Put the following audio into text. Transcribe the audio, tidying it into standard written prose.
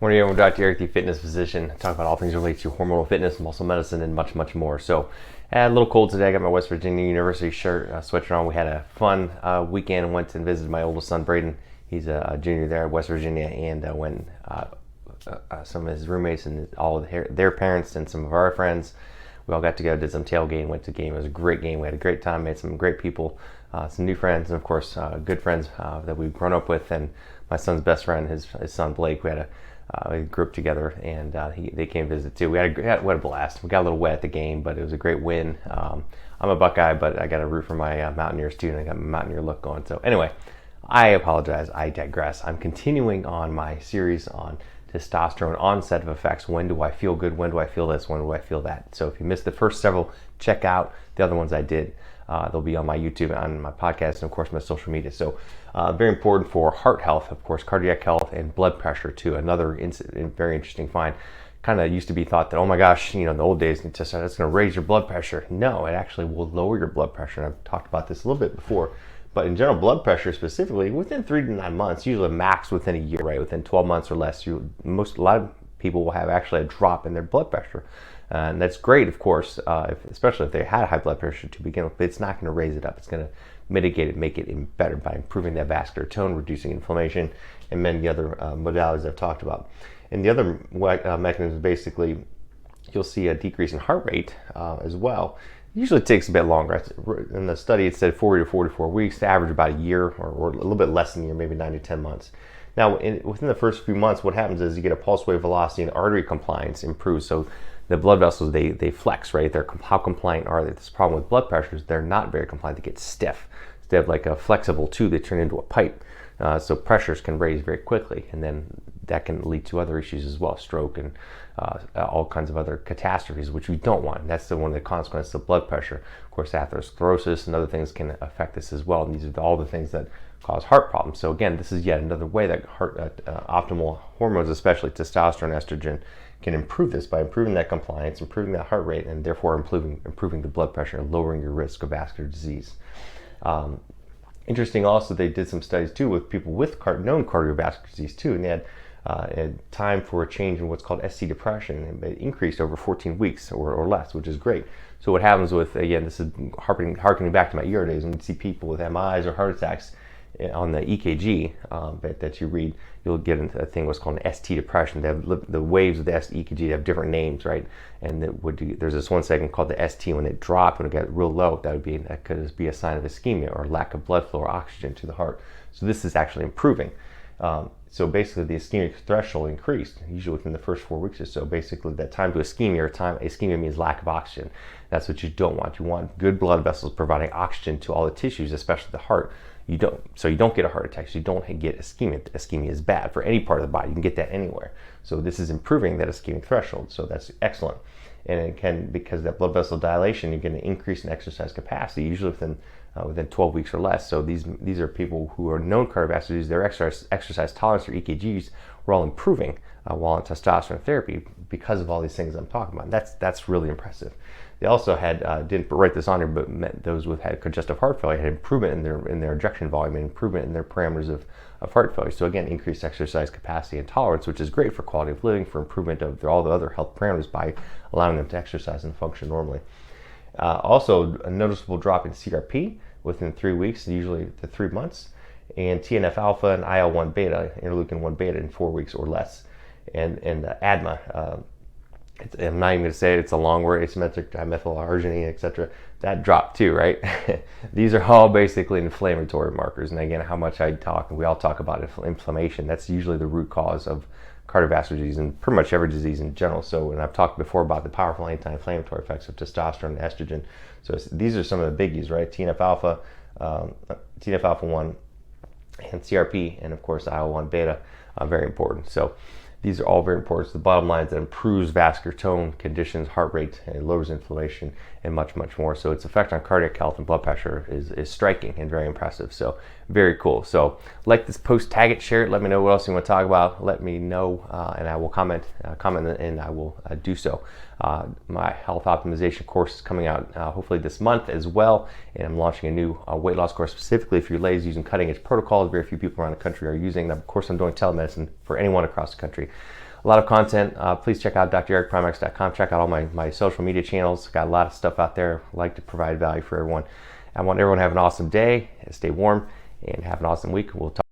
Morning, everyone. Dr. Eric, the fitness physician. Talk about all things related to hormonal fitness, muscle medicine, and much, much more. So, I had a little cold today. I got my West Virginia University shirt, sweatshirt on. We had a fun weekend and went and visited my oldest son, Braden. He's a junior there at West Virginia, and went some of his roommates and all of their parents and some of our friends. We all got together, did some tailgating, went to the game. It was a great game. We had a great time, made some great people, some new friends, and of course, good friends that we've grown up with. And my son's best friend, his son Blake, we had a group together, and they came visit too. We had a blast. We got a little wet at the game, but it was a great win. I'm a Buckeye, but I got to root for my Mountaineers too, and I got my Mountaineer look going. So anyway, I apologize. I digress. I'm continuing on my series on testosterone onset of effects. When do I feel good? When do I feel this? When do I feel that? So if you missed the first several, check out the other ones I did. They'll be on my YouTube, on my podcast, and of course my social media. So very important for heart health, of course, cardiac health, and blood pressure too. Another very interesting find. Kind of used to be thought that, oh my gosh, in the old days, it's going to raise your blood pressure. No, it actually will lower your blood pressure. And I've talked about this a little bit before. But in general, blood pressure specifically, within 3 to 9 months, usually max within a year, right? Within 12 months or less, a lot of people will have actually a drop in their blood pressure. And that's great, of course, especially if they had high blood pressure to begin with, but it's not going to raise it up. It's going to mitigate it, make it better by improving that vascular tone, reducing inflammation, and many other modalities I've talked about. And the other mechanism, basically, you'll see a decrease in heart rate as well. Usually it takes a bit longer. In the study, it said 40 to 44 weeks, to average about a year or a little bit less than a year, maybe 9 to 10 months. Now, within the first few months, what happens is you get a pulse wave velocity and artery compliance improves. So the blood vessels, they flex, right? How compliant are they? This problem with blood pressure is they're not very compliant. They get stiff. So they have like a flexible tube, they turn into a pipe. So pressures can raise very quickly, and then that can lead to other issues as well, stroke and all kinds of other catastrophes, which we don't want. That's one of the consequences of blood pressure. Of course, atherosclerosis and other things can affect this as well. And these are all the things that cause heart problems. So again, this is yet another way that optimal hormones, especially testosterone, estrogen, can improve this by improving that compliance, improving that heart rate, and therefore improving the blood pressure and lowering your risk of vascular disease. Interesting also, they did some studies too with people with known cardiovascular disease too, and they had time for a change in what's called ST depression, and it increased over 14 weeks or less, which is great. So what happens with, again, this is harkening back to my ER days, when you see people with MIs or heart attacks on the EKG that you read, you'll get into a thing what's called an ST depression. They have the waves of the EKG have different names, right? And there's this one segment called the ST. When it dropped, when it got real low, that could be a sign of ischemia or lack of blood flow or oxygen to the heart. So this is actually improving. So basically, the ischemic threshold increased, usually within the first 4 weeks or so. Basically, that time to ischemia means lack of oxygen. That's what you don't want. You want good blood vessels providing oxygen to all the tissues, especially the heart. You don't get a heart attack, so you don't get ischemia. Ischemia is bad for any part of the body. You can get that anywhere. So this is improving that ischemic threshold. So that's excellent. And it can, because that blood vessel dilation, you're going to increase in exercise capacity, usually within 12 weeks or less. So these are people who are known cardiovascular disease. Their exercise tolerance or EKGs were all improving while on testosterone therapy because of all these things I'm talking about. That's really impressive. They also had, didn't write this on here, but those with had congestive heart failure had improvement in their ejection volume and improvement in their parameters of heart failure. So again, increased exercise capacity and tolerance, which is great for quality of living, for improvement of all the other health parameters by allowing them to exercise and function normally. Also, a noticeable drop in CRP within 3 weeks, usually to 3 months, and TNF alpha and IL-1 beta, interleukin 1 beta, in 4 weeks or less. And ADMA, I'm not even going to say it, it's a long word, asymmetric dimethylarginine, etc. That dropped too, right? These are all basically inflammatory markers. And again, how much we all talk about inflammation. That's usually the root cause of cardiovascular disease and pretty much every disease in general. So, and I've talked before about the powerful anti-inflammatory effects of testosterone and estrogen. So these are some of the biggies, right? TNF alpha 1, and CRP, and of course IL-1 beta, very important. So these are all very important. So the bottom line is that it improves vascular tone, conditions, heart rate, and it lowers inflammation, and much, much more. So its effect on cardiac health and blood pressure is striking and very impressive. So very cool. So like this post, tag it, share it, let me know what else you want to talk about. Let me know, and I will comment, and I will do so. My health optimization course is coming out hopefully this month as well, and I'm launching a new weight loss course specifically for you ladies using cutting edge protocols. Very few people around the country are using them. Of course, I'm doing telemedicine for anyone across the country. a lot of content. Please check out drericprimax.com. Check out all my social media channels. Got a lot of stuff out there. I like to provide value for everyone. I want everyone to have an awesome day, stay warm, and have an awesome week. We'll talk